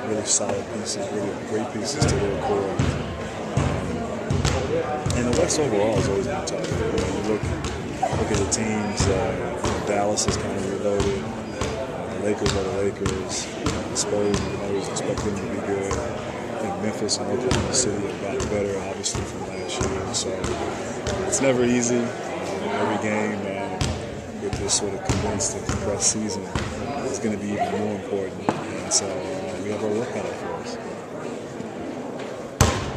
really solid pieces, really great pieces to their core. And the West overall has always been tough. You look at the teams. Dallas is kind of reloaded. The Lakers are the Lakers. The Spurs, you always expect them to be good. I think Memphis and Oklahoma City have gotten better, obviously, from last year. So it's never easy. Every game with this sort of condensed and compressed season is going to be even more important. And so we have our work cut out for us.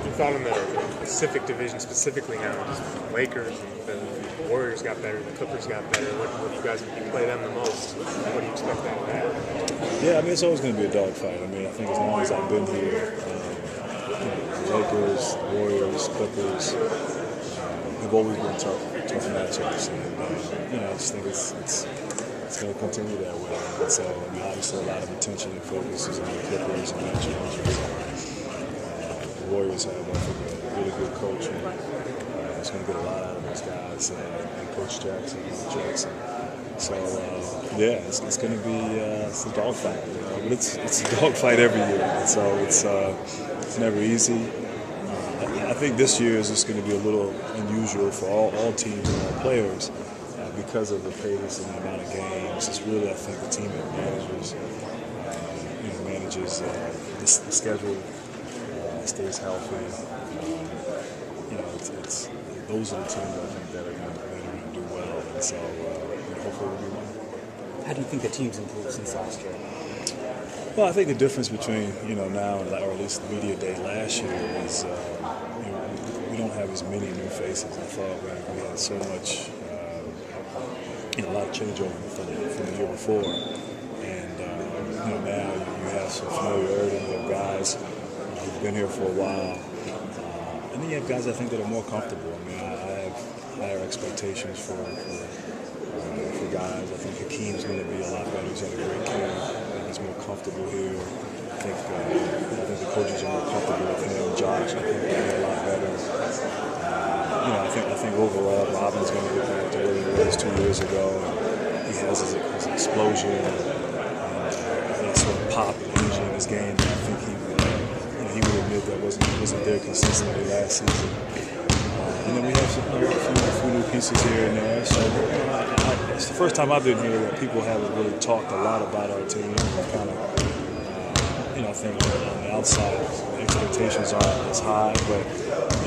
You thought in the Pacific Division specifically now, the Lakers and the Warriors got better, the Clippers got better. What you guys, you play them the most, what do you expect out of that? Yeah, I mean, it's always going to be a dogfight. I mean, I think as long as I've been here, the Lakers, the Warriors, Clippers have always been tough matchups. And, I just think it's going to continue that way. And so, I mean, obviously a lot of attention and focus is on the Clippers and that challenge. The Warriors have, I think, a really good coach. And it's going to get a lot out of those guys. And Coach Jackson. So, it's going to be it's a dogfight. But it's a dogfight every year. And so it's never easy. I think this year is just going to be a little unusual for all teams and all players because of the pace and the amount of games. It's really, I think, the team that manages the schedule, stays healthy. It's those are the teams I think that are going to do well, and so hopefully we'll be one. How do you think the team's improved since last year? Well, I think the difference between now and or at least the media day last year is we don't have as many new faces. I thought we had so much, a lot of changeover from the year before, and now you have some familiarity. You have guys who've been here for a while, and then you have guys I think that are more comfortable. I mean, I have higher expectations for guys. I think Hakeem's going to be a lot better. He's had a great camp. He's more comfortable here. I think the coaches are more comfortable with him. Josh, I think, will be a lot better. I think overall, Robin's going to get back to where he was 2 years ago. He has his explosion and sort of pop and energy in his game. I think he would admit that wasn't there consistently last season. And then we have a few new pieces here and there. So it's the first time I've been here that people haven't really talked a lot about our team. Kind of, I think on the outside, the expectations aren't as high, but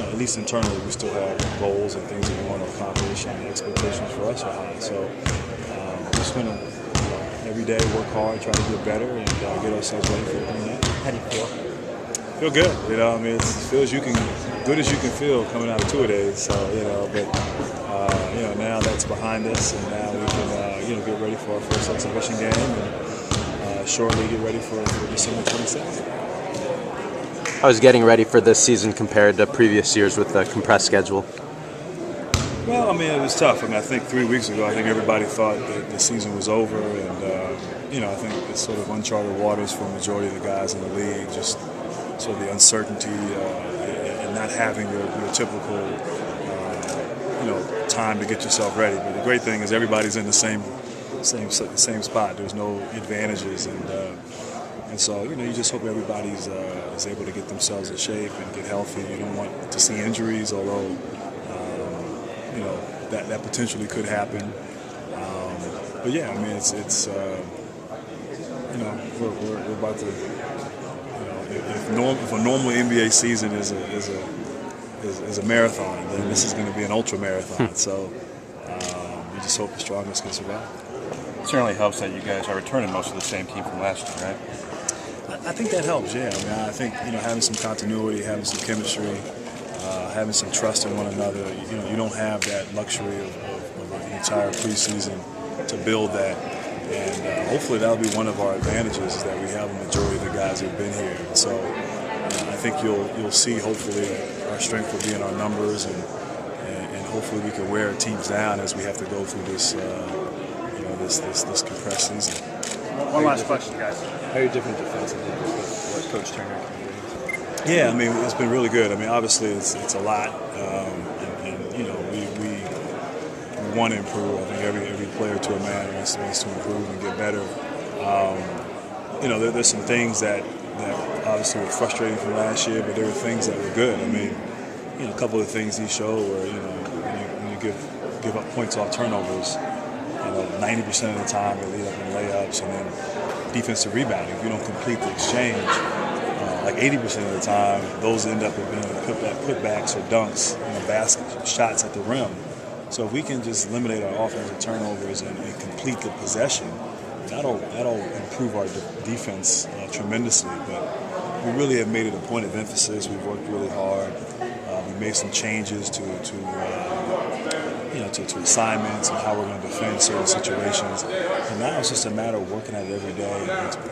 at least internally, we still have goals and things that we want to accomplish, and the expectations for us are high. So we're just going to every day work hard, try to get better, and get ourselves ready for the night. How do you feel? Feel good. I mean, it feels good as you can feel coming out of 2 days. So but now that's behind us, and now we can get ready for our first exhibition game, and shortly get ready for December 26th. How is getting ready for this season compared to previous years with the compressed schedule? Well, I mean, it was tough. I mean, I think 3 weeks ago, I think everybody thought that the season was over, and I think it's sort of uncharted waters for the majority of the guys in the league. Just sort of the uncertainty and not having your typical time to get yourself ready. But the great thing is everybody's in the same spot. There's no advantages, and so you just hope everybody's is able to get themselves in shape and get healthy. You don't want to see injuries, although that potentially could happen. But yeah, I mean it's we're about to if a normal NBA season is a marathon, then this is going to be an ultra marathon. So we just hope the strongest can survive. It certainly helps that you guys are returning most of the same team from last year, right? I think that helps, yeah. I mean, I think having some continuity, having some chemistry, having some trust in one another. You don't have that luxury of an entire preseason to build that, and hopefully that'll be one of our advantages is that we have a majority of the guys who've been here. And so I think you'll see hopefully our strength will be in our numbers, and hopefully we can wear teams down as we have to go through this this compressed season. One last question, guys. Very different defensively what Coach Turner can do. Yeah, I mean, it's been really good. I mean, obviously it's a lot, and we want to improve. I think every player to a man wants to improve and get better. There's some things that that obviously were frustrating from last year, but there were things that were good. I mean, a couple of things he showed were, when you give up points off turnovers, 90% of the time they lead up in layups, and then defensive rebounding. If you don't complete the exchange, like 80% of the time, those end up being putbacks or dunks, basket shots at the rim. So if we can just eliminate our offensive turnovers and complete the possession, that'll improve our defense tremendously. But we really have made it a point of emphasis. We've worked really hard. We made some changes to assignments and how we're going to defend certain situations. And now it's just a matter of working at it every day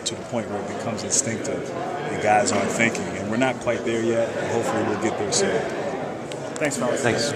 to the point where it becomes instinctive and guys aren't thinking. And we're not quite there yet, but hopefully we'll get there soon. Thanks, fellas. Thanks.